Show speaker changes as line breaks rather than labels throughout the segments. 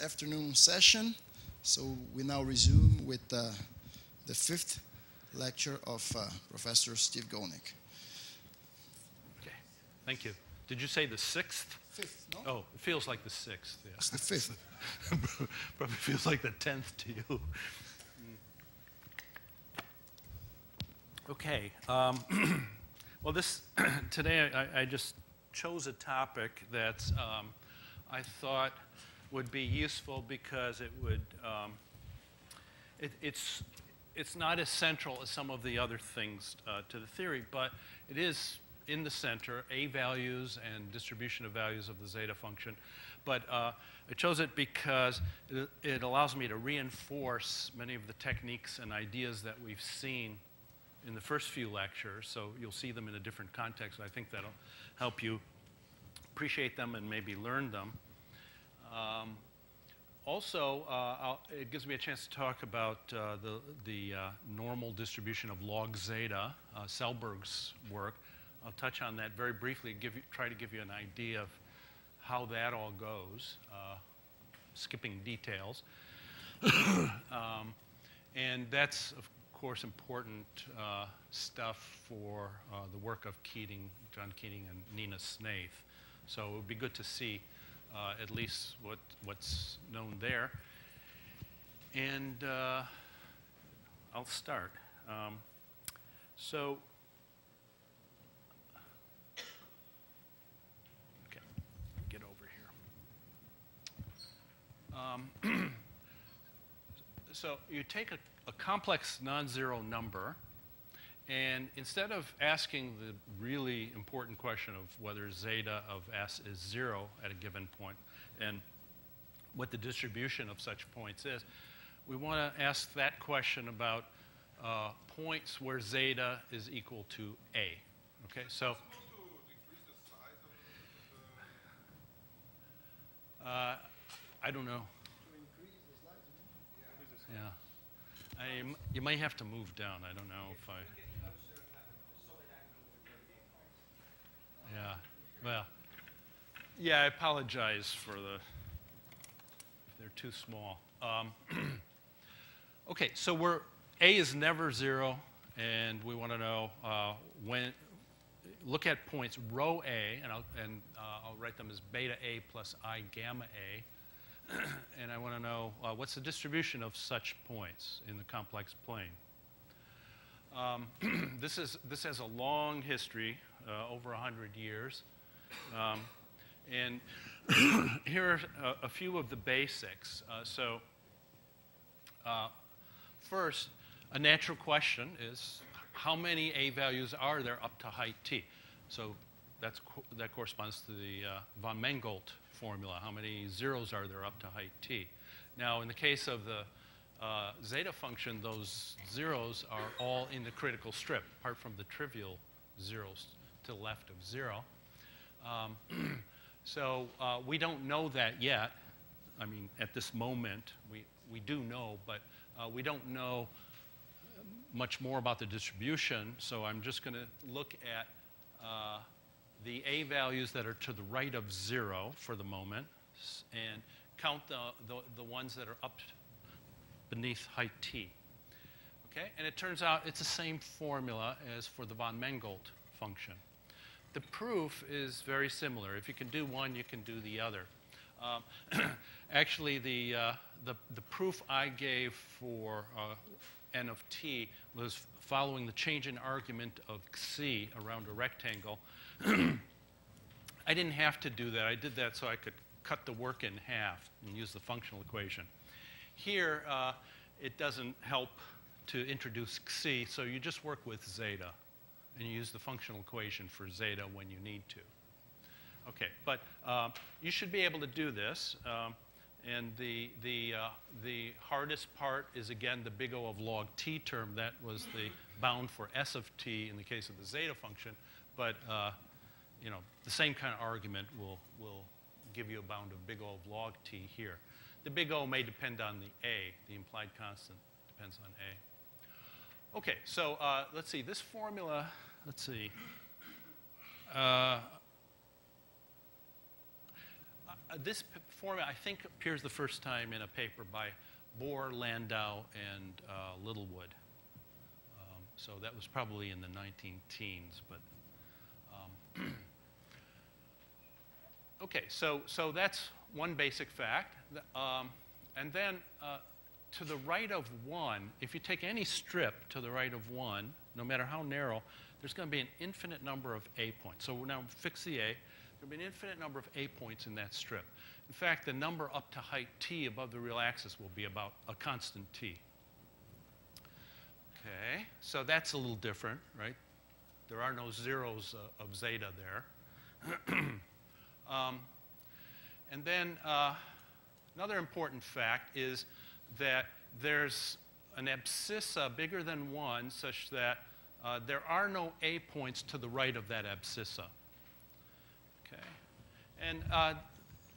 Afternoon session. So we now resume with the fifth lecture of Professor Steve Gonek.
Okay, thank you. Did you say the sixth?
Fifth, no?
Oh, it feels like the sixth. Yeah.
It's the fifth.
Probably feels like the 10th to you. Okay. Well, today I just chose a topic that I thought would be useful because it would it's not as central as some of the other things to the theory, but it is in the center, A values and distribution of values of the zeta function. But I chose it because it allows me to reinforce many of the techniques and ideas that we've seen in the first few lectures. So you'll see them in a different context. I think that'll help you appreciate them and maybe learn them. Also, it gives me a chance to talk about the normal distribution of log zeta, Selberg's work. I'll touch on that very briefly, try to give you an idea of how that all goes, skipping details. And that's, of course, important stuff for the work of John Keating and Nina Snaith. So it would be good to see at least what's known there. And I'll start. Okay, get over here. So you take a complex non-zero number, and instead of asking the really important question of whether zeta of S is 0 at a given point and what the distribution of such points is, we want to ask that question about points where zeta is equal to A. Okay, so I don't know. Yeah. You might have to move down. I don't know if I... Yeah, well, yeah, I apologize for if they're too small. Okay, so A is never 0, and we want to know look at points rho A, and I'll write them as beta A plus I gamma A, and I want to know what's the distribution of such points in the complex plane. This has a long history, over 100 years. And here are a few of the basics. First, a natural question is, how many A values are there up to height T? So that corresponds to the von Mengelt formula. How many zeros are there up to height T? Now, in the case of the zeta function, those zeros are all in the critical strip, apart from the trivial zeros to the left of 0. So we don't know that yet. I mean, at this moment, we do know, but we don't know much more about the distribution. So I'm just going to look at the A values that are to the right of 0 for the moment and count the ones that are up beneath height T. Okay? And it turns out it's the same formula as for the von Mengelt function. The proof is very similar. If you can do one, you can do the other. Actually, the proof I gave for n of t was following the change in argument of xi around a rectangle. I didn't have to do that. I did that so I could cut the work in half and use the functional equation. Here, it doesn't help to introduce xi, so you just work with zeta. And you use the functional equation for zeta when you need to. Okay, but you should be able to do this. And the hardest part is, again, the big O of log t term. That was the bound for S of t in the case of the zeta function. But you know, the same kind of argument will give you a bound of big O of log t here. The big O may depend on the A. The implied constant depends on A. Okay, so let's see. This formula, let's see. This formula, I think, appears the first time in a paper by Bohr, Landau, and Littlewood. So that was probably in the 19-teens, but okay, so that's one basic fact. And then to the right of 1, if you take any strip to the right of 1, no matter how narrow, there's going to be an infinite number of A points. So we're now fix the A. There'll be an infinite number of A points in that strip. In fact, the number up to height t above the real axis will be about a constant t. Okay, so that's a little different, right? There are no zeros of zeta there. And then another important fact is that there's an abscissa bigger than 1 such that there are no A points to the right of that abscissa. Okay. And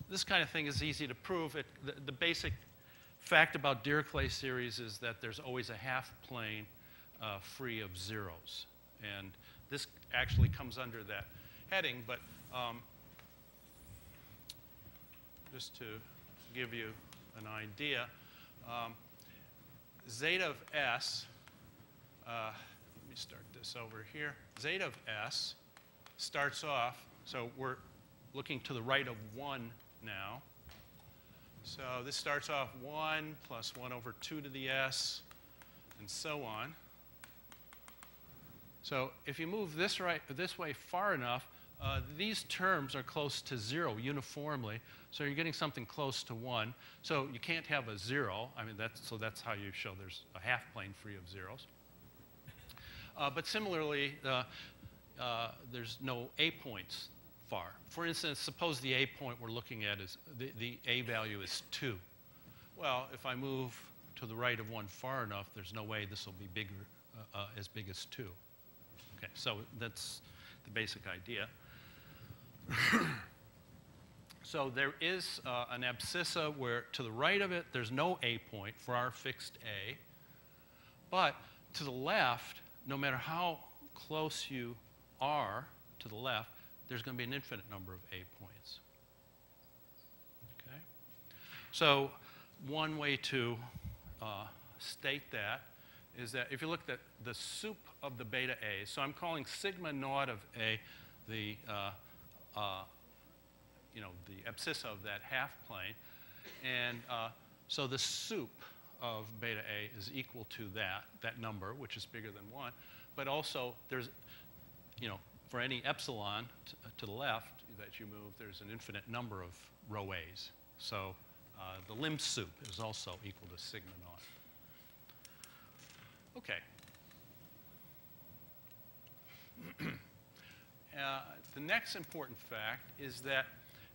this kind of thing is easy to prove. The basic fact about Dirichlet series is that there's always a half plane free of zeros. And this actually comes under that heading, but just to give you an idea, zeta of s, let me start this over here. Zeta of s starts off, so we're looking to the right of 1 now. So this starts off 1 plus 1 over 2 to the s, and so on. So if you move this way far enough, these terms are close to 0 uniformly. So you're getting something close to 1. So you can't have a 0. I mean, that's how you show there's a half plane free of zeros. But similarly, there's no A points far. For instance, suppose the A point we're looking at is the A value is 2. Well, if I move to the right of 1 far enough, there's no way this will be bigger, as big as 2. Okay, so that's the basic idea. So there is an abscissa where to the right of it, there's no A point for our fixed A. But to the left, no matter how close you are to the left, there's going to be an infinite number of A points. Okay? So one way to state that is that if you look at the sup of the beta A, so I'm calling sigma naught of A the abscissa of that half plane, and so the sup of beta A is equal to that number, which is bigger than 1. But also there's, for any epsilon to the left that you move, there's an infinite number of rho A's. So the limb sup is also equal to sigma naught. Okay. The next important fact is that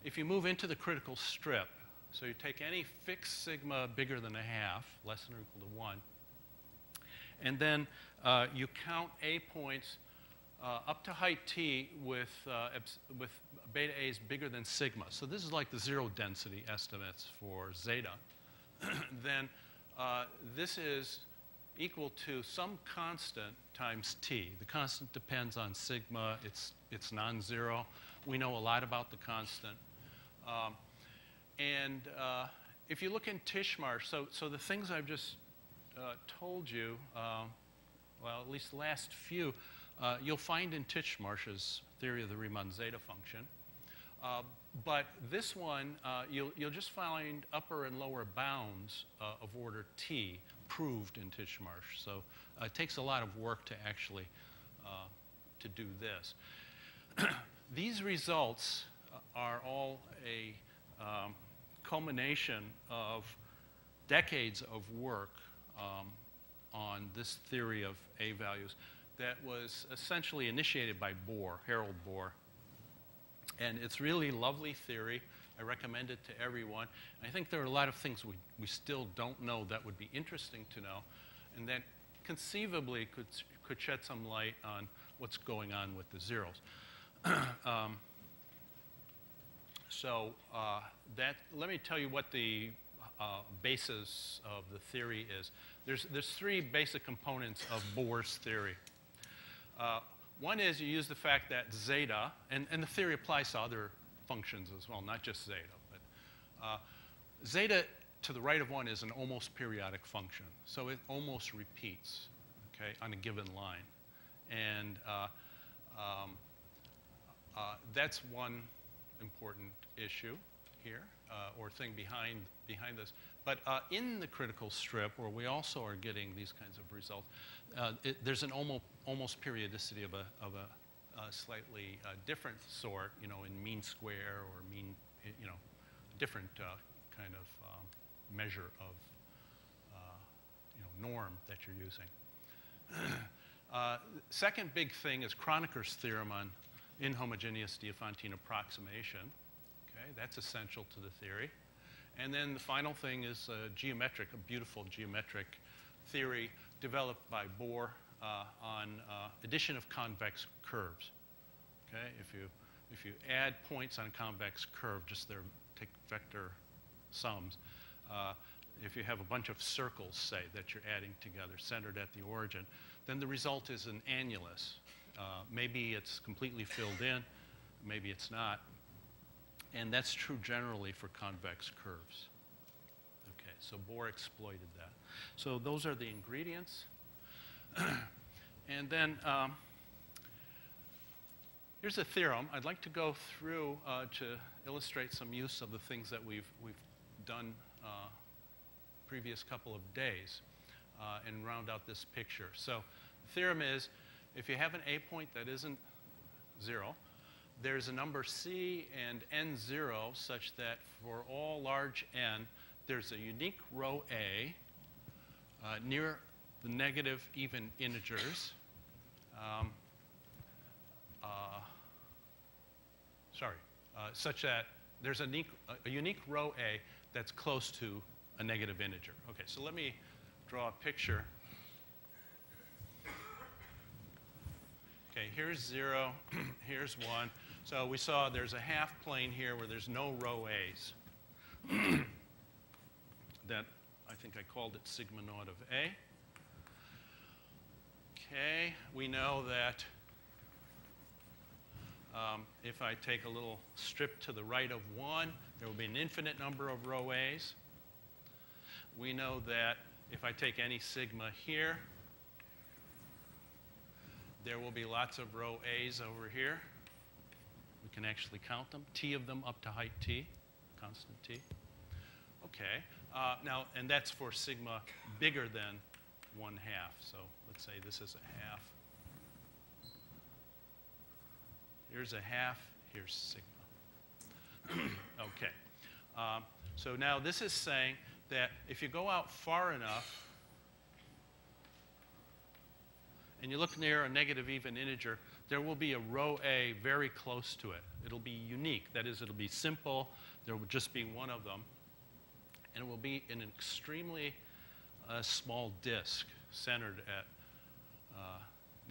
if you move into the critical strip, so you take any fixed sigma bigger than a half, less than or equal to 1, and then you count A points up to height t with beta A's bigger than sigma. So this is like the zero density estimates for zeta. Then this is equal to some constant times t. The constant depends on sigma. It's non-zero. We know a lot about the constant. And if you look in Tishmarsh, so the things I've just told you, well, at least the last few, you'll find in Tishmarsh's theory of the Riemann Zeta-Function. But this one, you'll just find upper and lower bounds of order t proved in Tishmarsh. So it takes a lot of work to actually to do this. These results are all a culmination of decades of work on this theory of A values that was essentially initiated by Bohr, Harold Bohr. And it's really lovely theory. I recommend it to everyone. I think there are a lot of things we still don't know that would be interesting to know, and that conceivably could shed some light on what's going on with the zeros. Let me tell you what the basis of the theory is. There's three basic components of Bohr's theory. One is you use the fact that zeta, and the theory applies to other functions as well, not just zeta, Zeta to the right of 1 is an almost periodic function. So it almost repeats, okay, on a given line. And that's one important issue here, or thing behind this. But in the critical strip, where we also are getting these kinds of results, there's an almost periodicity of a slightly different sort, you know, in mean square or mean, you know, different kind of measure of, you know, norm that you're using. Second big thing is Kroneker's theorem on inhomogeneous Diophantine approximation. Okay, that's essential to the theory. And then the final thing is a beautiful geometric theory developed by Bohr on addition of convex curves. Okay, if you add points on a convex curve, just take vector sums. If you have a bunch of circles, say, that you're adding together, centered at the origin, then the result is an annulus. Maybe it's completely filled in, maybe it's not. And that's true generally for convex curves. Okay, so Bohr exploited that. So those are the ingredients. And then here's a theorem. I'd like to go through to illustrate some use of the things that we've done previous couple of days and round out this picture. So the theorem is, if you have an A point that isn't 0, there's a number C and N0 such that for all large N, there's a unique row A near the negative even integers. Such that there's a unique row A that's close to a negative integer. Okay, so let me draw a picture. Okay, here's 0, here's 1. So we saw there's a half plane here where there's no row A's. That, I think I called it sigma naught of A. Okay, we know that if I take a little strip to the right of 1, there will be an infinite number of row A's. We know that if I take any sigma here, there will be lots of row A's over here. We can actually count them, T of them up to height T, constant T. Okay, now, and that's for sigma bigger than 1/2. So let's say this is a half. Here's a half, here's sigma. Okay, so now this is saying that if you go out far enough and you look near a negative even integer, there will be a row A very close to it. It'll be unique. That is, it'll be simple. There will just be one of them. And it will be an extremely small disk centered at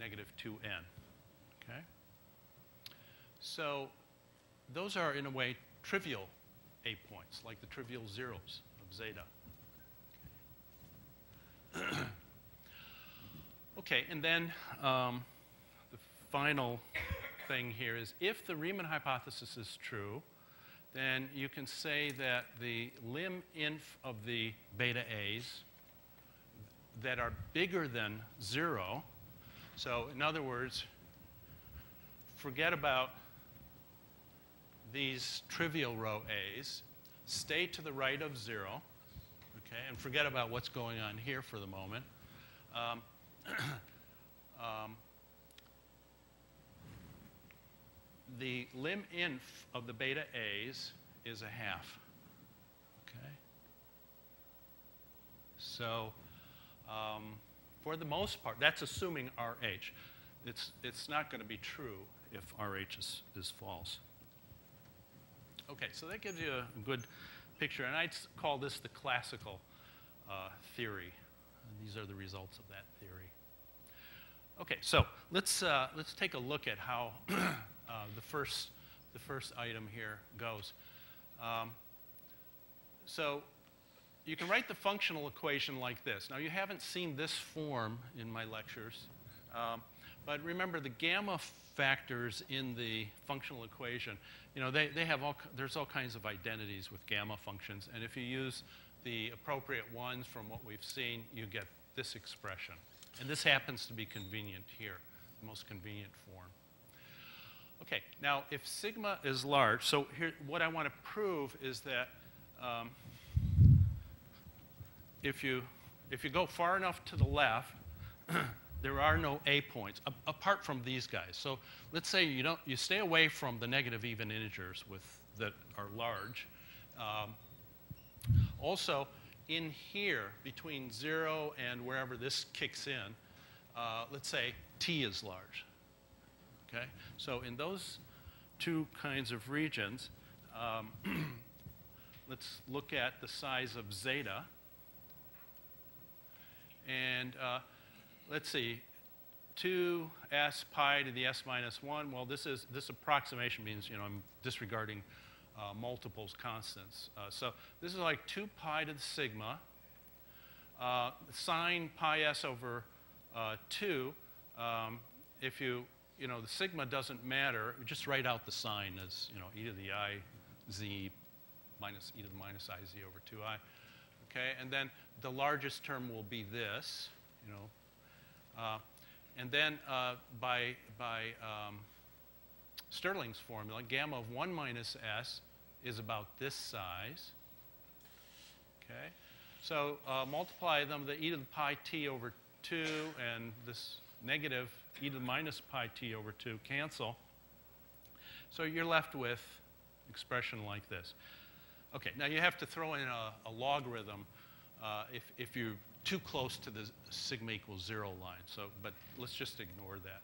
negative 2n. Okay? So those are, in a way, trivial A points, like the trivial zeros of zeta. Okay, and then the final thing here is, if the Riemann hypothesis is true, then you can say that the lim inf of the beta A's that are bigger than 0, so in other words, forget about these trivial row A's, stay to the right of 0, okay, and forget about what's going on here for the moment. The lim inf of the beta A's is a half. Okay? So for the most part, that's assuming RH. It's not going to be true if RH is false. Okay, so that gives you a good picture. And I'd call this the classical theory. And these are the results of that theory. Okay, so let's take a look at how the first item here goes. So you can write the functional equation like this. Now, you haven't seen this form in my lectures, But remember, the gamma factors in the functional equation, you know, they have there's all kinds of identities with gamma functions. And if you use the appropriate ones from what we've seen, you get this expression. And this happens to be convenient here, the most convenient form. OK, now if sigma is large, so here, what I want to prove is that if you go far enough to the left, there are no A points, apart from these guys. So let's say you stay away from the negative even integers that are large. Also, in here, between 0 and wherever this kicks in, let's say t is large. Okay? So in those two kinds of regions, let's look at the size of zeta. And let's see, 2s pi to the s minus 1. Well, this approximation means, you know, I'm disregarding multiples, constants. So this is like 2 pi to the sigma, sine pi s over 2. If you know, the sigma doesn't matter, just write out the sign as, you know, e to the I z minus e to the minus I z over 2I. Okay, and then the largest term will be this, you know. And then by Stirling's formula, gamma of 1 minus s is about this size. Okay, so multiply them, the e to the pi t over 2 and this negative e to the minus pi t over 2 cancel. So you're left with an expression like this. Okay, now you have to throw in a logarithm if you're too close to the sigma equals 0 line. So, but let's just ignore that.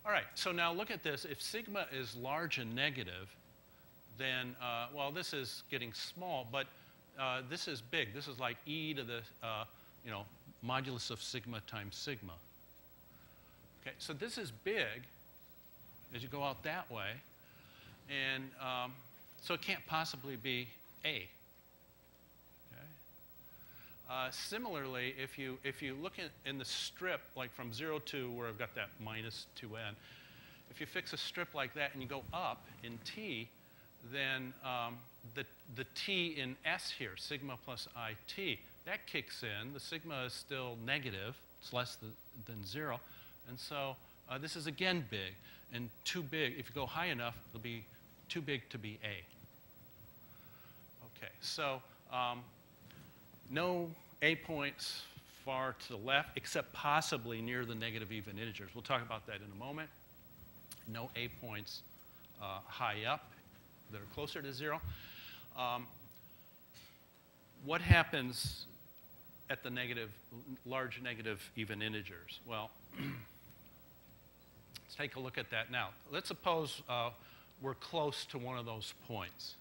All right, so now look at this. If sigma is large and negative, then, well, this is getting small, but this is big. This is like e to the, you know, modulus of sigma times sigma. Okay, so this is big as you go out that way. And so it can't possibly be A. Okay? Similarly, if you look in the strip, like from 0 to where I've got that minus 2n, if you fix a strip like that and you go up in t, then the t in s here, sigma plus it, that kicks in. The sigma is still negative. It's less than 0. And so this is again big. And too big, if you go high enough, it'll be too big to be A. Okay, so no A points far to the left, except possibly near the negative even integers. We'll talk about that in a moment. No A points high up that are closer to 0. What happens at the large negative even integers? Well, let's take a look at that now. Let's suppose we're close to one of those points.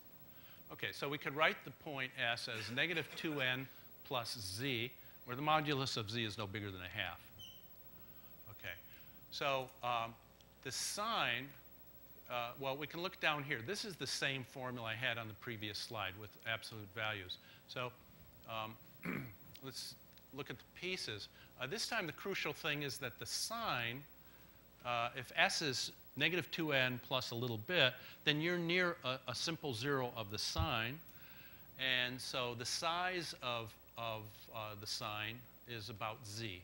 Okay, so we could write the point s as negative 2n plus z, where the modulus of z is no bigger than a half. Okay, so the sign, well, we can look down here. This is the same formula I had on the previous slide with absolute values. So let's look at the pieces. This time the crucial thing is that the sign, if s is negative 2n plus a little bit, then you're near a simple 0 of the sign. And so the size of the sign is about z.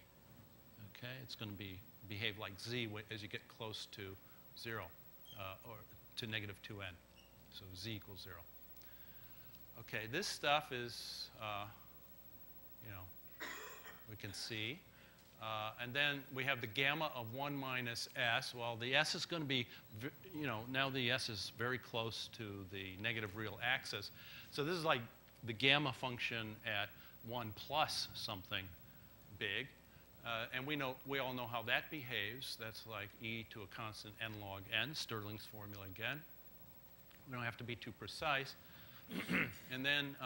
Okay? It's going to behave like z as you get close to 0, or to negative 2n. So z equals 0. Okay, this stuff is, you know, we can see. And then we have the gamma of 1 minus s. Well, the s is going to be, you know, now the s is very close to the negative real axis. So this is like the gamma function at 1 plus something big. And we all know how that behaves. That's like e to a constant n log n, Stirling's formula again. We don't have to be too precise. And then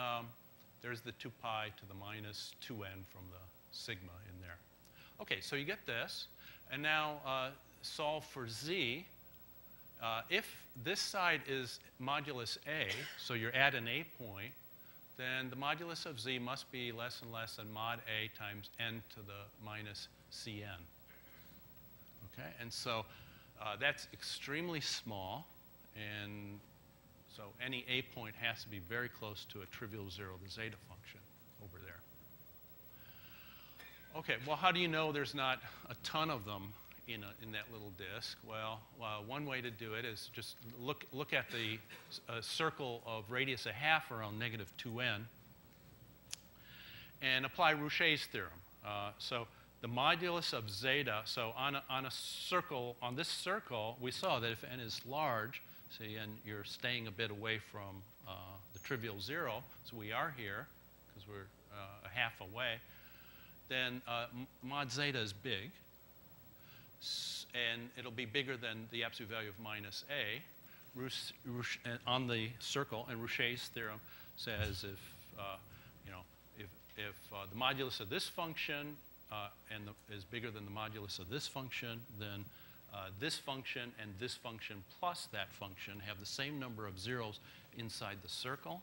there's the 2 pi to the minus 2n from the sigma in there. Okay, so you get this. And now solve for z. If this side is modulus a, so you're at an a point, then the modulus of z must be less and less than mod a times n to the minus cn. Okay, and so that's extremely small, and so any A point has to be very close to a trivial zero, the zeta function over there. Okay, well, how do you know there's not a ton of them in that little disk? Well, one way to do it is just look at the circle of radius a half around negative 2n and apply Rouché's theorem. So the modulus of zeta, so on a circle, on this circle, we saw that if n is large, see, and you're staying a bit away from the trivial zero, so we are here because we're a half away, then mod zeta is big, and it'll be bigger than the absolute value of minus a on the circle. And Rouché's theorem says if the modulus of this function is bigger than the modulus of this function, then this function and this function plus that function have the same number of zeros inside the circle.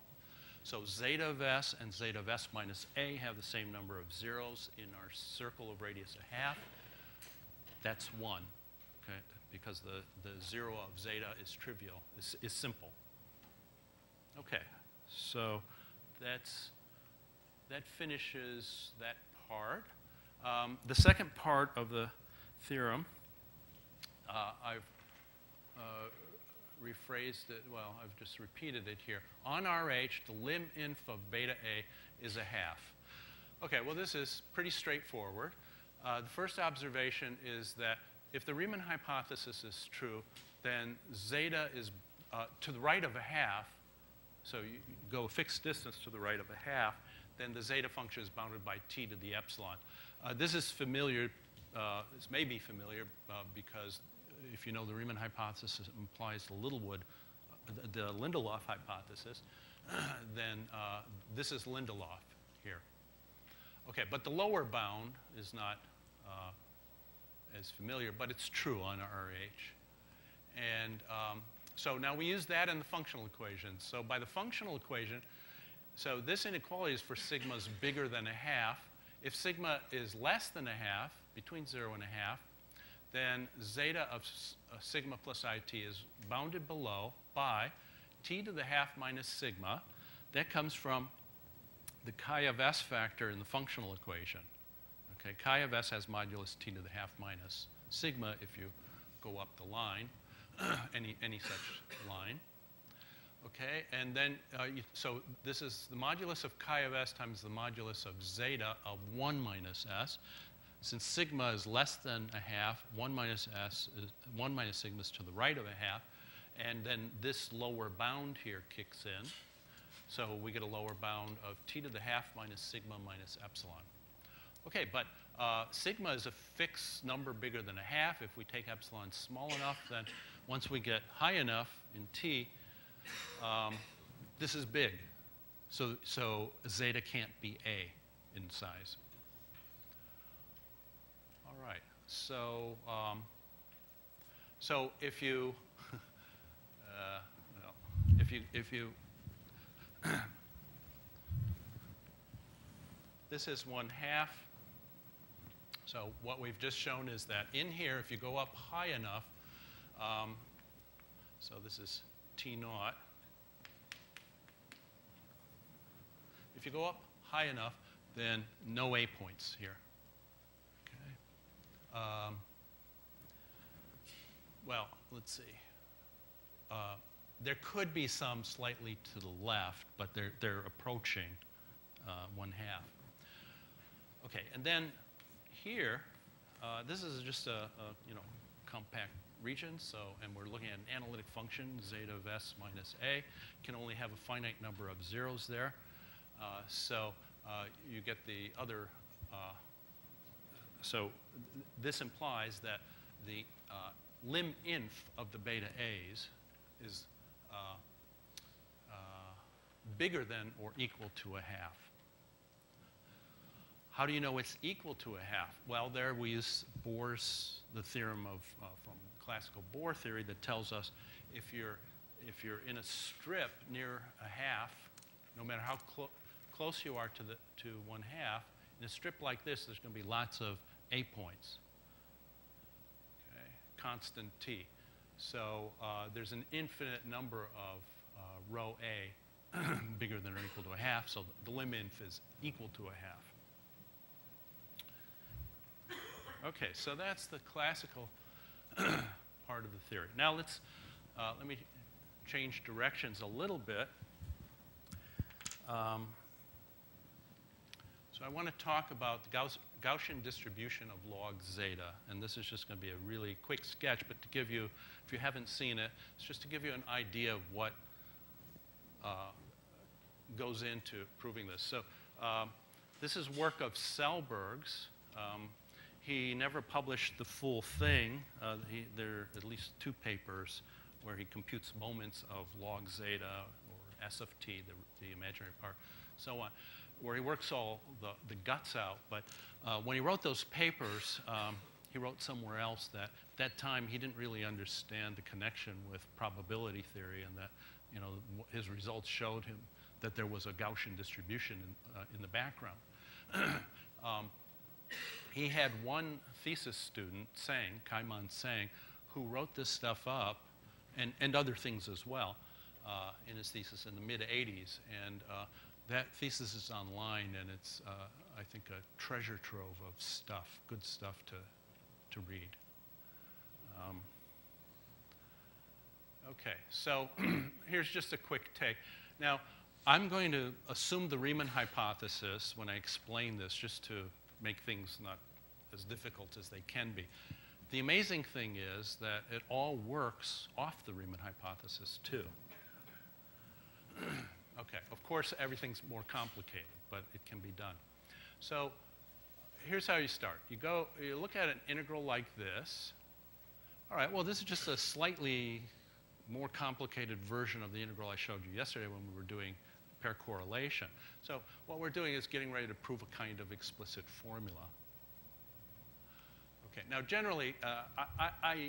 So zeta of s and zeta of s minus a have the same number of zeros in our circle of radius a half. That's 1, okay? Because the zero of zeta is trivial, is simple. Okay, so that finishes that part. The second part of the theorem, I've rephrased it, well, I've just repeated it here. On RH, the lim inf of beta A is a half. Okay, well, this is pretty straightforward. The first observation is that if the Riemann hypothesis is true, then zeta is to the right of a half, so you go a fixed distance to the right of a half, then the zeta function is bounded by t to the epsilon. This is familiar, this may be familiar because if you know the Riemann hypothesis implies the Lindelof hypothesis, then this is Lindelof here. Okay, but the lower bound is not as familiar, but it's true on RH. And so now we use that in the functional equation. So by the functional equation, so this inequality is for sigmas bigger than a half. If sigma is less than a half, between 0 and a half, then zeta of sigma plus it is bounded below by t to the half minus sigma. That comes from the chi of s factor in the functional equation. Okay, chi of s has modulus t to the half minus sigma if you go up the line, any such line. Okay, and then, so this is the modulus of chi of s times the modulus of zeta of 1 minus s. Since sigma is less than a half, 1 minus sigma is to the right of a half, and then this lower bound here kicks in. So we get a lower bound of t to the half minus sigma minus epsilon. Okay, but sigma is a fixed number bigger than a half. If we take epsilon small enough, then once we get high enough in t, this is big. So zeta can't be a in size. All right. So so if you this is 1/2. So what we've just shown is that in here, if you go up high enough, so this is T naught. If you go up high enough, then no A points here. Okay. Well, let's see. There could be some slightly to the left, but they're approaching 1/2. Okay, and then here, this is just a compact region. So, and we're looking at an analytic function, zeta of s minus a, can only have a finite number of zeros there. So you get the other. So this implies that the lim inf of the beta a's is bigger than or equal to a half. How do you know it's equal to a half? Well, there we use Bohr's, the theorem of from classical Bohr theory that tells us if you're in a strip near a half, no matter how close you are to 1/2, in a strip like this, there's going to be lots of A points. Okay, constant t. So there's an infinite number of rho A bigger than or equal to a half, so the lim inf is equal to a half. Okay, so that's the classical part of the theory. Now let me change directions a little bit. So I want to talk about the Gaussian distribution of log zeta, and this is just going to be a really quick sketch, but to give you, if you haven't seen it, it's just to give you an idea of what goes into proving this. So this is work of Selberg's. He never published the full thing. There are at least 2 papers where he computes moments of log zeta or S of t, the imaginary part, so on, where he works all the guts out. But when he wrote those papers, he wrote somewhere else that at that time he didn't really understand the connection with probability theory, and that his results showed him that there was a Gaussian distribution in the background. He had one thesis student, Kaiman Tsang, who wrote this stuff up, and other things as well, in his thesis in the mid-'80s. And that thesis is online, and it's, I think, a treasure trove of stuff, good stuff to read. Okay, so here's just a quick take. Now, I'm going to assume the Riemann hypothesis when I explain this, just to make things not as difficult as they can be. The amazing thing is that it all works off the Riemann hypothesis, too. Okay, of course, everything's more complicated, but it can be done. So here's how you start. You look at an integral like this. All right, well, this is just a slightly more complicated version of the integral I showed you yesterday when we were doing pair correlation. So what we're doing is getting ready to prove a kind of explicit formula. Okay, now generally,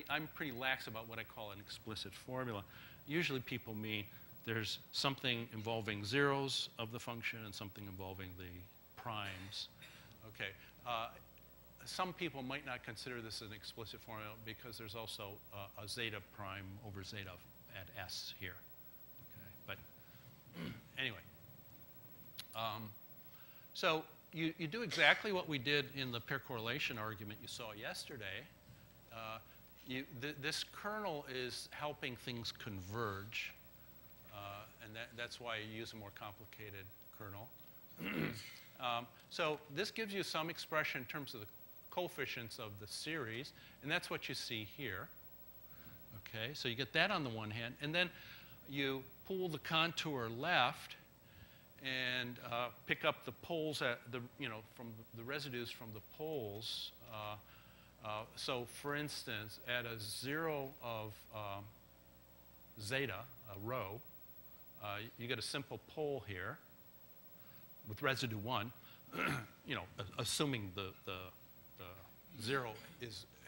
I'm pretty lax about what I call an explicit formula. Usually people mean there's something involving zeros of the function and something involving the primes. Okay, some people might not consider this an explicit formula because there's also a zeta prime over zeta at S here. Okay, but anyway. So you do exactly what we did in the pair correlation argument you saw yesterday. This kernel is helping things converge, and that's why you use a more complicated kernel. So this gives you some expression in terms of the coefficients of the series, and that's what you see here. Okay, so you get that on the one hand, and then you pull the contour left and pick up the poles at from the residues from the poles. So for instance, at a 0 of zeta, a rho, you get a simple pole here with residue 1. Assuming the 0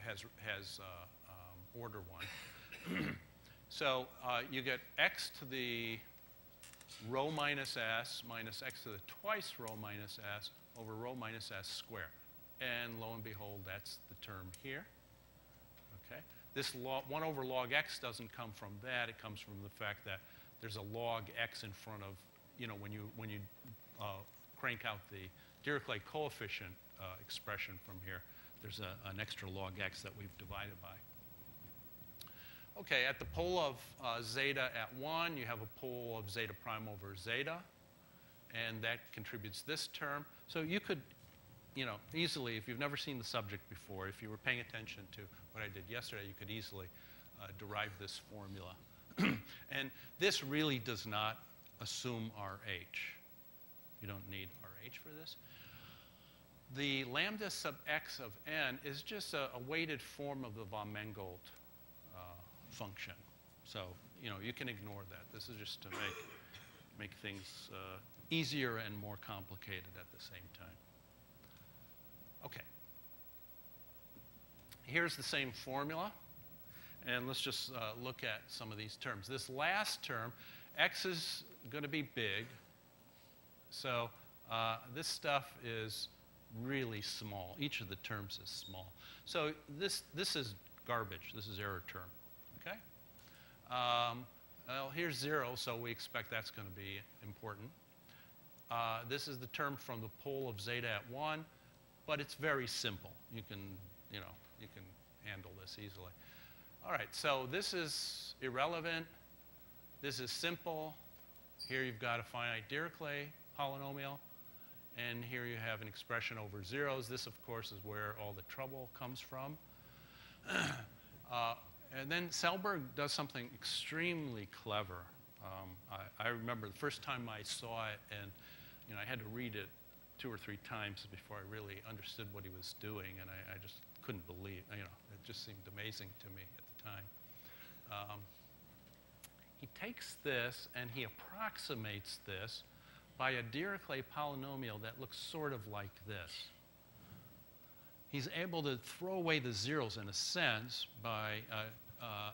has order 1. So you get x to the rho minus s minus x to the twice rho minus s over rho minus s squared. And lo and behold, that's the term here. Okay. This 1 over log x doesn't come from that. It comes from the fact that there's a log x in front of, when you crank out the Dirichlet coefficient expression from here, there's an extra log x that we've divided by. Okay, at the pole of zeta at 1, you have a pole of zeta prime over zeta, and that contributes this term. So you could, easily, if you've never seen the subject before, if you were paying attention to what I did yesterday, you could easily derive this formula. And this really does not assume RH. You don't need RH for this. The lambda sub x of n is just a weighted form of the von Mengelt function. So, you can ignore that. This is just to make things easier and more complicated at the same time. Okay. Here's the same formula. And let's just look at some of these terms. This last term, x is going to be big. So this stuff is really small. Each of the terms is small. So this is garbage. This is error term. Okay? Well, here's 0, so we expect that's going to be important. This is the term from the pole of zeta at 1, but it's very simple. You can handle this easily. All right, so this is irrelevant. This is simple. Here you've got a finite Dirichlet polynomial. And here you have an expression over zeros. This, of course, is where all the trouble comes from. And then Selberg does something extremely clever. I remember the first time I saw it, and I had to read it 2 or 3 times before I really understood what he was doing, and I just couldn't believe. It just seemed amazing to me at the time. He takes this and he approximates this by a Dirichlet polynomial that looks sort of like this. He's able to throw away the zeros in a sense by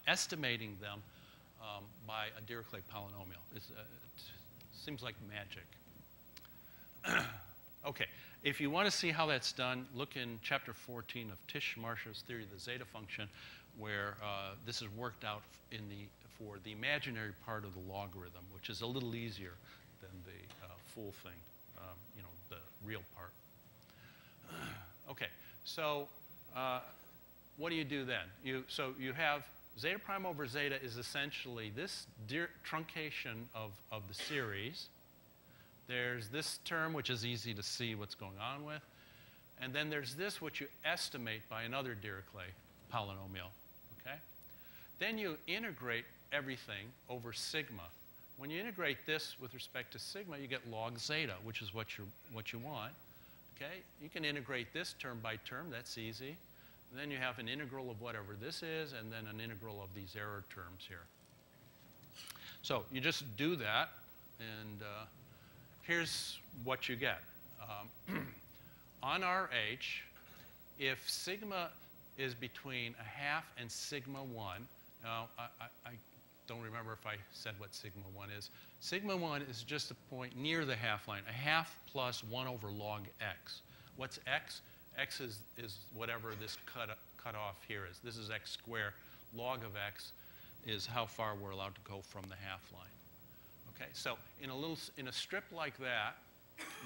estimating them by a Dirichlet polynomial. It seems like magic. Okay, if you want to see how that's done, look in chapter 14 of Tishmarsha's theory of the zeta function, where this is worked out for the imaginary part of the logarithm, which is a little easier than the full thing, the real part. Okay, so what do you do then? So you have zeta prime over zeta is essentially this truncation of the series. There's this term, which is easy to see what's going on with. And then there's this, which you estimate by another Dirichlet polynomial. Okay? Then you integrate everything over sigma. When you integrate this with respect to sigma, you get log zeta, which is what you want. Okay? You can integrate this term by term. That's easy. And then you have an integral of whatever this is, and then an integral of these error terms here. So you just do that, and here's what you get. On RH, if sigma is between 1/2 and sigma 1, now I don't remember if I said what sigma 1 is. Sigma 1 is just a point near the half line, 1/2 plus 1 over log x. What's x? X is whatever this cut off here is. This is x squared. Log of x is how far we're allowed to go from the half line. Okay, so in a strip like that,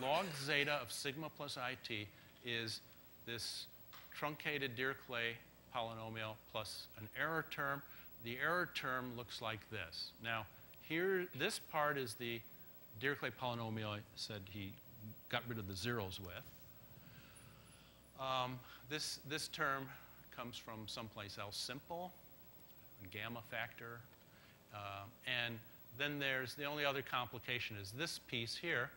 log zeta of sigma plus it is this truncated Dirichlet polynomial plus an error term. The error term looks like this. Now, here, this part is the Dirichlet polynomial I said he got rid of the zeros with. This term comes from someplace else simple, a gamma factor, and then there's the only other complication is this piece here,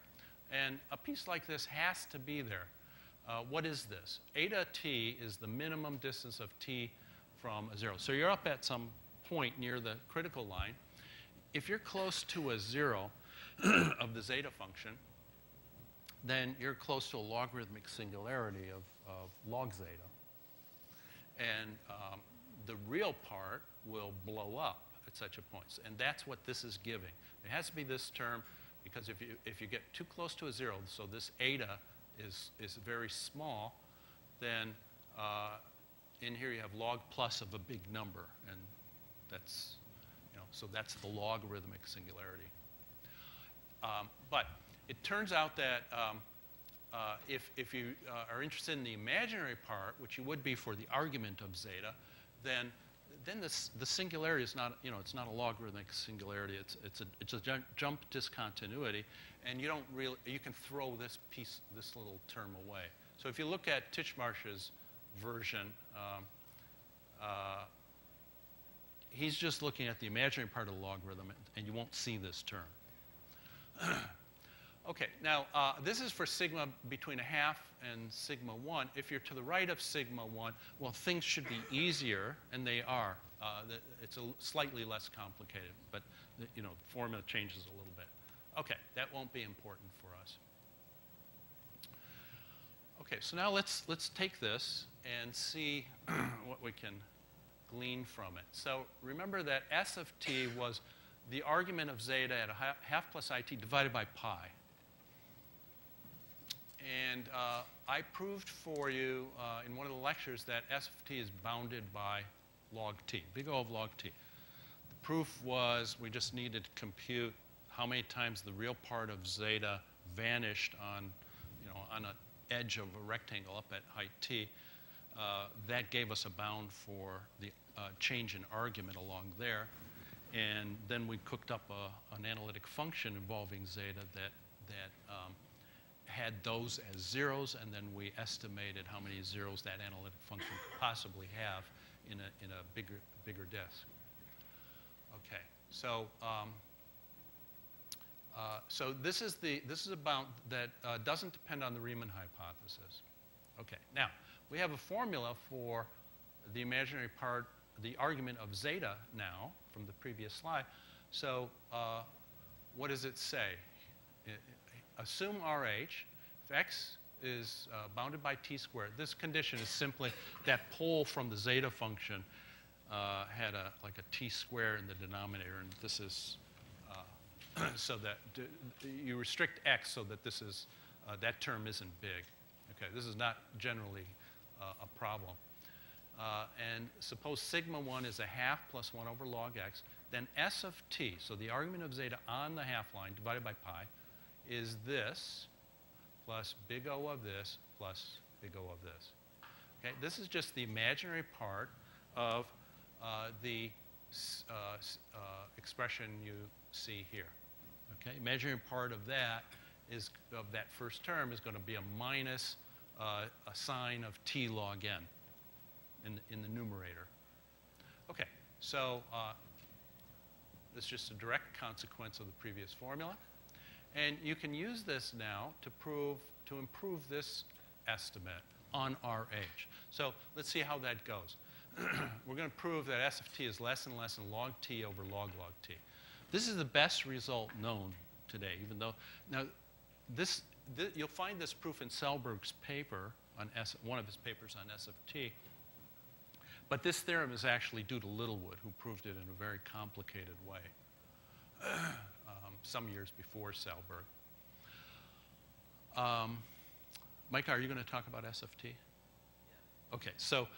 and a piece like this has to be there. What is this? Eta t is the minimum distance of t from a 0. So you're up at some point near the critical line. If you're close to a 0 of the zeta function, then you're close to a logarithmic singularity of log zeta. And the real part will blow up at such a point. And that's what this is giving. It has to be this term, because if you get too close to a 0, so this eta is very small, then in here you have log plus of a big number. And that's, so that's the logarithmic singularity. But it turns out that if you are interested in the imaginary part, which you would be for the argument of zeta, then the singularity is not, it's not a logarithmic singularity. It's a jump discontinuity, and you can throw this little term away. So if you look at Tishmarsha's version, he's just looking at the imaginary part of the logarithm, and you won't see this term. Okay, now this is for sigma between 1/2 and sigma 1. If you're to the right of sigma 1, well, things should be easier, and they are. It's slightly less complicated, but the formula changes a little bit. Okay, that won't be important for us. Okay, so now let's take this and see what we can glean from it. So remember that S of t was the argument of zeta at 1/2 plus it divided by pi. And I proved for you in one of the lectures that S of t is bounded by log t, big O of log t. The proof was we just needed to compute how many times the real part of zeta vanished on, on an edge of a rectangle up at height t. That gave us a bound for the change in argument along there. And then we cooked up an analytic function involving zeta that had those as zeros, and then we estimated how many zeros that analytic function could possibly have in a bigger disk. Okay, so so this is a bound that doesn't depend on the Riemann hypothesis. Okay, now we have a formula for the imaginary part, the argument of zeta now from the previous slide. So what does it say? Assume RH, if x is bounded by t squared. This condition is simply that pole from the zeta function had like a t square in the denominator, and this is so that you restrict x so that this is that term isn't big. Okay, this is not generally a problem. And suppose sigma 1 is a half plus 1 over log x, then s of t, so the argument of zeta on the half line divided by pi, is this plus big O of this plus big O of this. Okay, this is just the imaginary part of the expression you see here. Okay, imaginary part of that first term is going to be a minus a sine of t log n in the numerator. Okay, so it's just a direct consequence of the previous formula. And you can use this now to improve this estimate on RH. So let's see how that goes. We're going to prove that S of t is less and less than log t over log t. This is the best result known today, even though now you'll find this proof in Selberg's paper on one of his papers on S of t. But this theorem is actually due to Littlewood, who proved it in a very complicated way some years before Selberg. Micah, are you going to talk about S of t? Yeah. Okay, so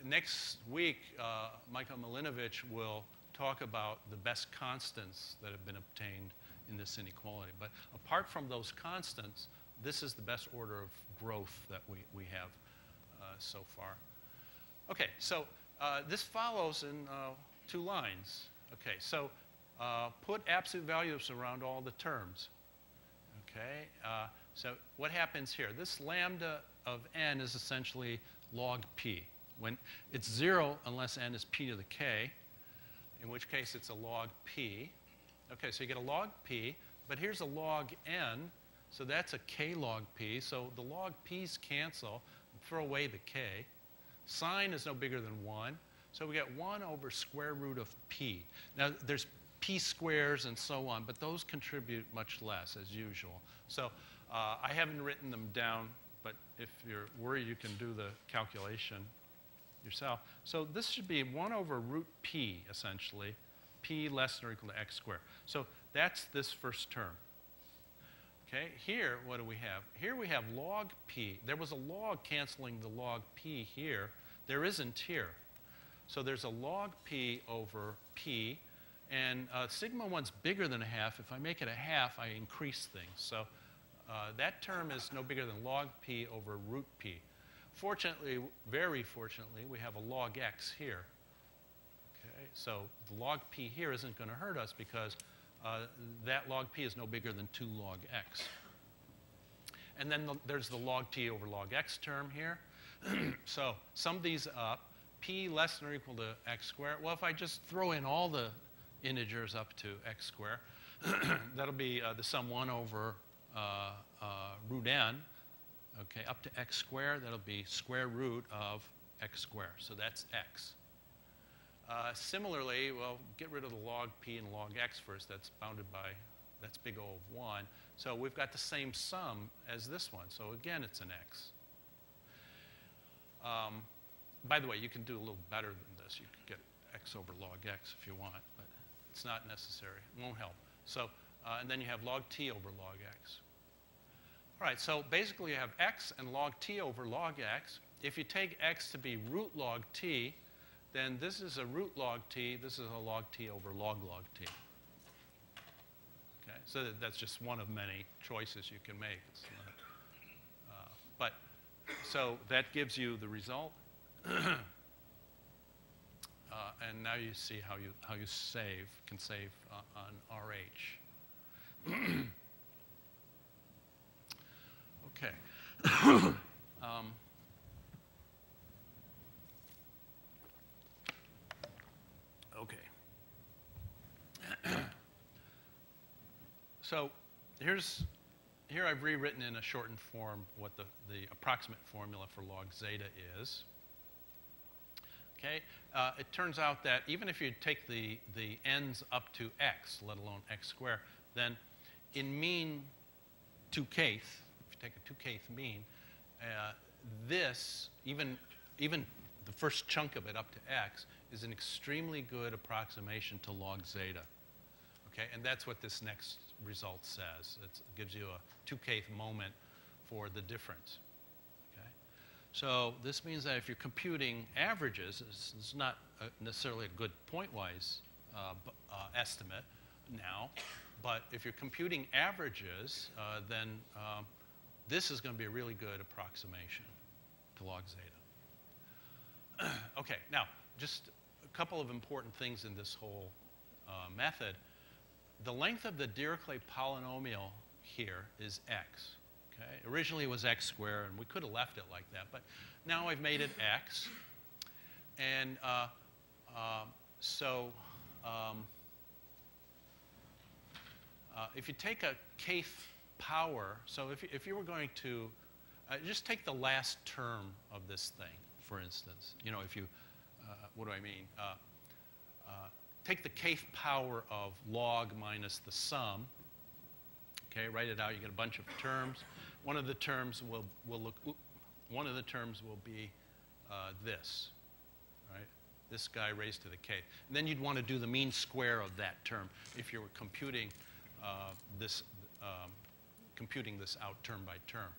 next week, Micah Milinovich will talk about the best constants that have been obtained in this inequality. But apart from those constants, this is the best order of growth that we have so far. Okay, so this follows in 2 lines. Okay, so put absolute values around all the terms. Okay, so what happens here? This lambda of n is essentially log p. When it's 0 unless n is p to the k, in which case it's a log p. Okay, so you get a log p, but here's a log n, so that's a k log p. So the log p's cancel, throw away the k. Sine is no bigger than 1, so we get 1 over square root of p. Now, there's p squares and so on, but those contribute much less, as usual. So I haven't written them down, but if you're worried, you can do the calculation yourself. So this should be 1 over root p, essentially, p less than or equal to x squared. So that's this first term. Okay, here, what do we have? Here we have log p. There was a log canceling the log p here. There isn't here. So there's a log p over p. And sigma 1's bigger than a half. If I make it a half, I increase things. So that term is no bigger than log p over root p. Fortunately, very fortunately, we have a log x here. Okay, so the log p here isn't going to hurt us because that log p is no bigger than 2 log x. And then there's the log t over log x term here. So sum these up. P less than or equal to x squared. Well, if I just throw in all the integers up to x squared, that'll be the sum 1 over root n. Okay, up to x squared, that'll be square root of x squared. So that's x. Similarly, well, get rid of the log p and log x first. That's bounded by, that's big O of 1. So we've got the same sum as this one. So again, it's an x. By the way, you can do a little better than this. You could get x over log x if you want, but it's not necessary. It won't help. So, and then you have log t over log x. All right, so basically you have x and log t over log x. If you take x to be root log t, then this is a root log t. This is a log t over log t. Okay, so that's just one of many choices you can make. It's not, so that gives you the result. And now you see how you can save on RH. Okay. Okay. So here I've rewritten in a shortened form what the approximate formula for log zeta is. Okay, it turns out that even if you take the n's up to x, let alone x squared, then in mean 2kth, if you take a 2kth mean, this, even the first chunk of it up to x, is an extremely good approximation to log zeta. Okay, and that's what this next result says. It gives you a 2kth moment for the difference. So this means that if you're computing averages, it's not necessarily a good point-wise estimate now, but if you're computing averages, then this is going to be a really good approximation to log zeta. Okay, now just a couple of important things in this whole method. The length of the Dirichlet polynomial here is x. Okay. Originally it was x squared, and we could have left it like that, but now I've made it x. And if you take a kth power, so if you were going to just take the last term of this thing, for instance, you know, if you, what do I mean? Take the kth power of log minus the sum. Okay, write it out. You get a bunch of terms. One of the terms will be this, right? This guy raised to the k. And then you'd want to do the mean square of that term if you were computing this out term by term.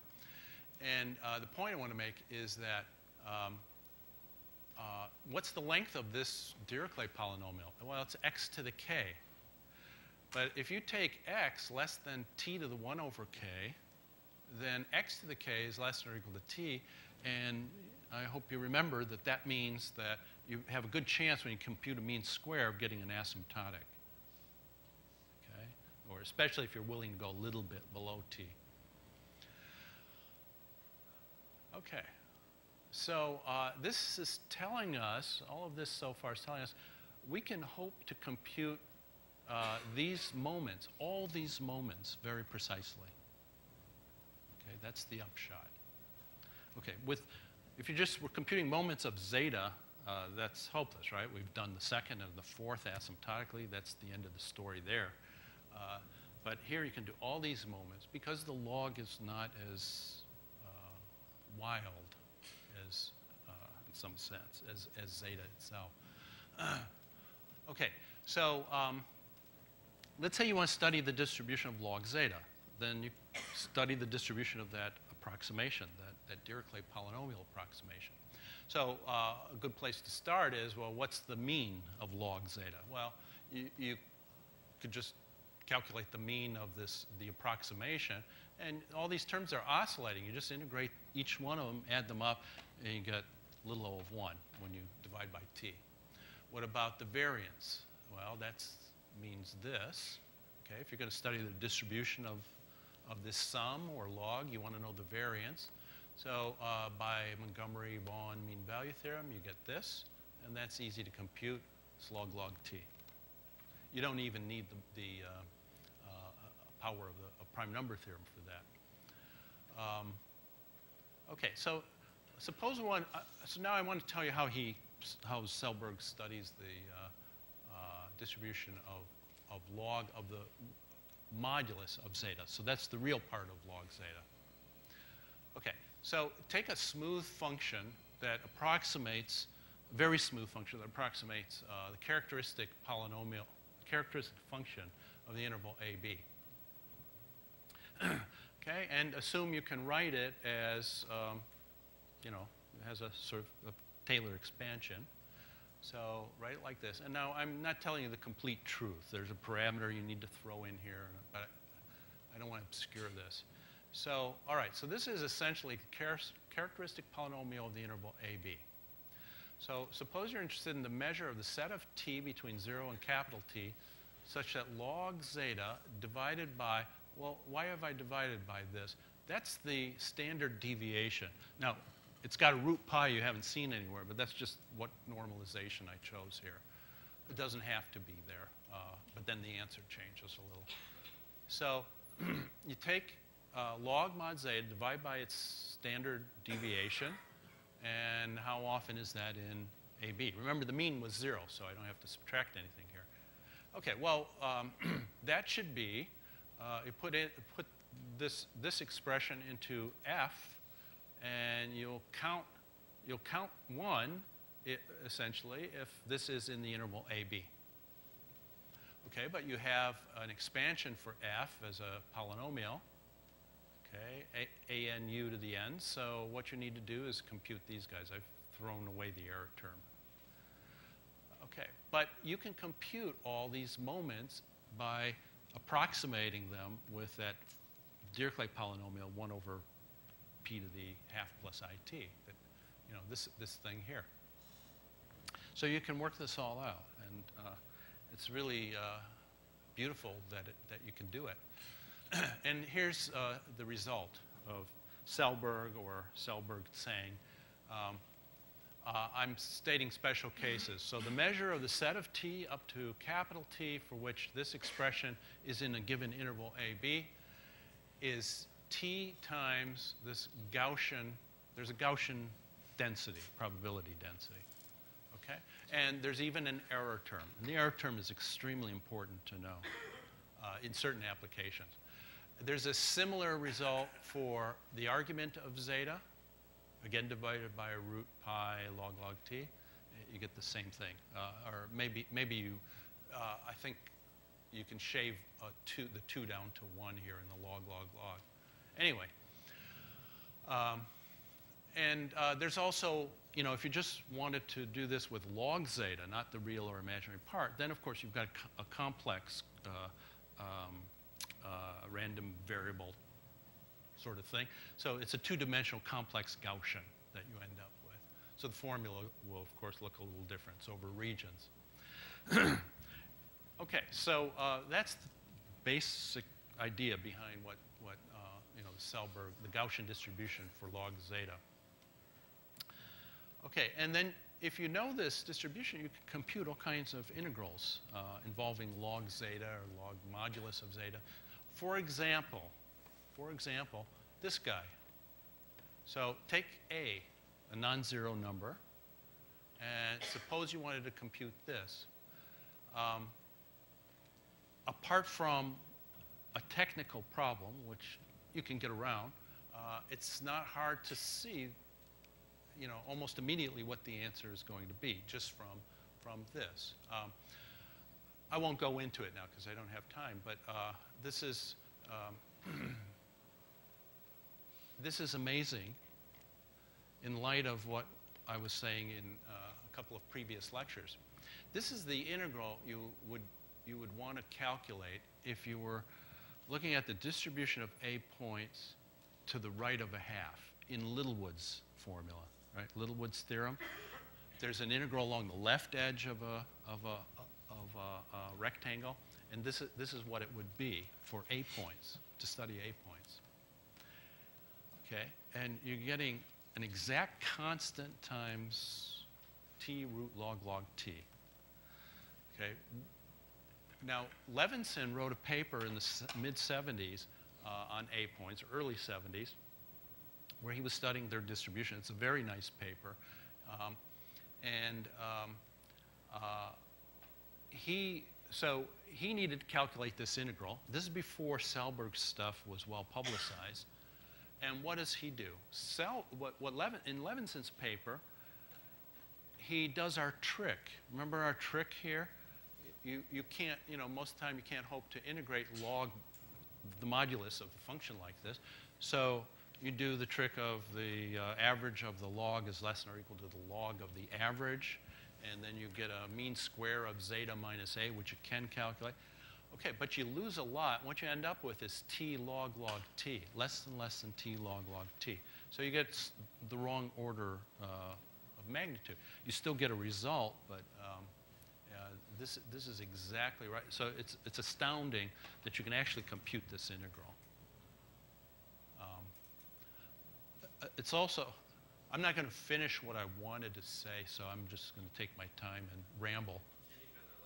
And the point I want to make is that what's the length of this Dirichlet polynomial? Well, it's x to the k. But if you take x less than t to the 1 over k, then x to the k is less than or equal to t. And I hope you remember that that means that you have a good chance when you compute a mean square of getting an asymptotic. Okay? Or especially if you're willing to go a little bit below t. Okay. So this is telling us, all of this so far is telling us, we can hope to compute these moments, all these moments, very precisely. Okay, that's the upshot. Okay, if you just were computing moments of zeta, that's hopeless, right? We've done the second and the fourth asymptotically. That's the end of the story there. But here you can do all these moments because the log is not as wild as, in some sense, as zeta itself. Okay, so let's say you want to study the distribution of log zeta. Then you study the distribution of that approximation, that Dirichlet polynomial approximation. So a good place to start is, well, what's the mean of log zeta? Well, you could just calculate the mean of the approximation. And all these terms are oscillating. You just integrate each one of them, add them up, and you get a little O of 1 when you divide by t. What about the variance? Well, that means this. Okay, if you're going to study the distribution of this sum or log, you want to know the variance. So by Montgomery-Vaughan mean value theorem, you get this. And that's easy to compute. It's log t. You don't even need the power of the prime number theorem for that. Okay, so suppose so now I want to tell you how Selberg studies the distribution of log of the modulus of zeta. So that's the real part of log zeta. Okay, so take a smooth function that approximates, a very smooth function that approximates the characteristic function of the interval AB. Okay, and assume you can write it as, you know, it has a sort of a Taylor expansion. So write it like this. And now I'm not telling you the complete truth. There's a parameter you need to throw in here, but I don't want to obscure this. So, all right, so this is essentially the characteristic polynomial of the interval AB. So suppose you're interested in the measure of the set of t between 0 and capital T such that log zeta divided by, well, why have I divided by this? That's the standard deviation. Now, it's got a root pi you haven't seen anywhere, but that's just what normalization I chose here. It doesn't have to be there, but then the answer changes a little. So you take log mod zeta, divide by its standard deviation, and how often is that in AB? Remember, the mean was 0, so I don't have to subtract anything here. OK, well, that should be, you put this expression into F, and you'll count 1, essentially, if this is in the interval AB. OK, but you have an expansion for F as a polynomial. Okay, ANU to the n. So what you need to do is compute these guys. I've thrown away the error term. Okay, but you can compute all these moments by approximating them with that Dirichlet polynomial 1 over p to the half plus it. That, you know, this thing here. So you can work this all out, and it's really beautiful that you can do it. And here's the result of Selberg or Selberg-Tsang. I'm stating special cases. So the measure of the set of t up to capital T for which this expression is in a given interval AB is t times this Gaussian, there's a Gaussian density, probability density. Okay? And there's even an error term. And the error term is extremely important to know in certain applications. There's a similar result for the argument of zeta, again divided by a root pi log t. You get the same thing. Or maybe you, I think you can shave the 2 down to 1 here in the log. Anyway, there's also, you know, if you just wanted to do this with log zeta, not the real or imaginary part, then of course you've got a complex random variable sort of thing. So it's a 2-dimensional complex Gaussian that you end up with. So the formula will, of course, look a little different. It's over regions. OK, so that's the basic idea behind what you know, the Selberg, the Gaussian distribution for log zeta. OK, and then if you know this distribution, you can compute all kinds of integrals involving log zeta or log modulus of zeta. For example, this guy. So take a non-zero number, and suppose you wanted to compute this. Apart from a technical problem, which you can get around, it's not hard to see, you know, almost immediately what the answer is going to be just from this. I won't go into it now because I don't have time, but this is this is amazing in light of what I was saying in a couple of previous lectures. This is the integral you would want to calculate if you were looking at the distribution of A points to the right of a half in Littlewood's formula, right? Littlewood's theorem. There's an integral along the left edge of a rectangle, and this is what it would be for A points, to study A points. Okay, and you're getting an exact constant times t root log t. Okay. Now, Levinson wrote a paper in the mid-70s on A points, early 70s, where he was studying their distribution. It's a very nice paper. So he needed to calculate this integral. This is before Selberg's stuff was well publicized. And what does he do? In Levinson's paper, he does our trick. Remember our trick here? You can't, you know, most of the time you can't hope to integrate log the modulus of a function like this. So you do the trick of the average of the log is less than or equal to the log of the average. and then you get a mean square of zeta minus a, which you can calculate. Okay, but you lose a lot. What you end up with is t log log t, less than t log log t. So you get the wrong order of magnitude. You still get a result, but this is exactly right. So it's astounding that you can actually compute this integral. It's also, I'm not going to finish what I wanted to say, so I'm just going to take my time and ramble. Any further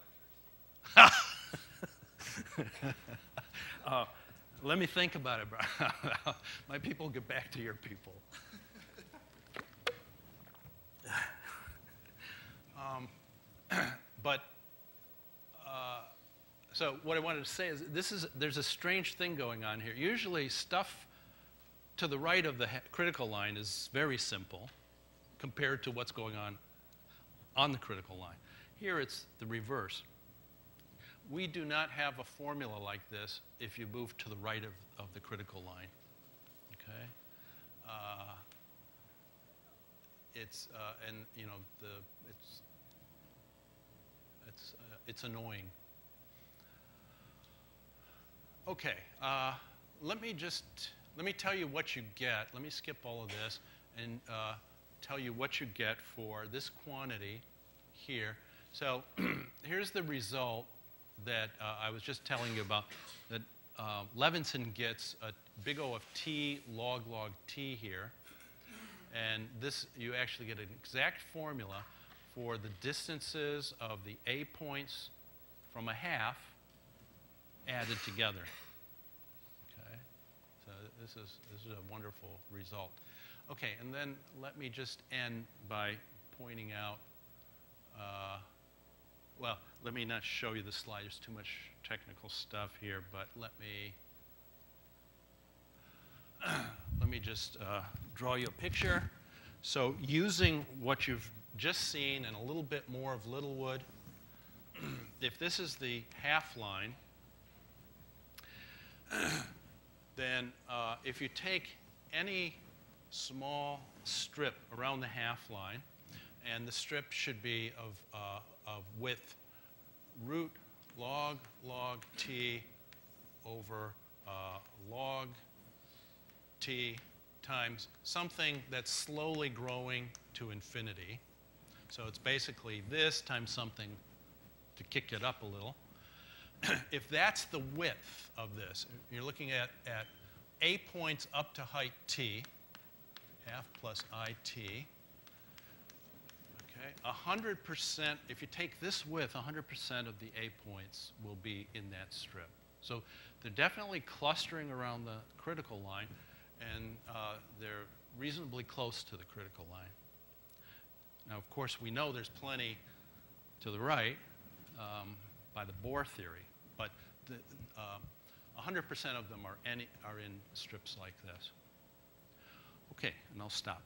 lectures? Let me think about it, bro. My people, get back to your people. So what I wanted to say is there's a strange thing going on here. Usually stuff to the right of the critical line is very simple compared to what's going on the critical line. Here it's the reverse. We do not have a formula like this if you move to the right of the critical line. Okay? And you know, it's annoying. Okay, let me tell you what you get. Let me skip all of this and tell you what you get for this quantity here. So here's the result that I was just telling you about, that Levinson gets a big O of t log log t here. And this, you actually get an exact formula for the distances of the A points from a half added together. Okay, so this is a wonderful result. Okay, and then let me just end by pointing out. Well, let me not show you the slide. There's too much technical stuff here, but let me just draw you a picture. So using what you've just seen and a little bit more of Littlewood, if this is the half line, then if you take any small strip around the half line, and the strip should be of width root log log t over log t times something that's slowly growing to infinity. So it's basically this times something to kick it up a little. If that's the width of this, you're looking at A points up to height t, half plus it. Okay, 100%, if you take this width, 100% of the A points will be in that strip. So they're definitely clustering around the critical line, and they're reasonably close to the critical line. Now, of course, we know there's plenty to the right by the Bohr theory, but 100% of them are in strips like this. Okay, and I'll stop.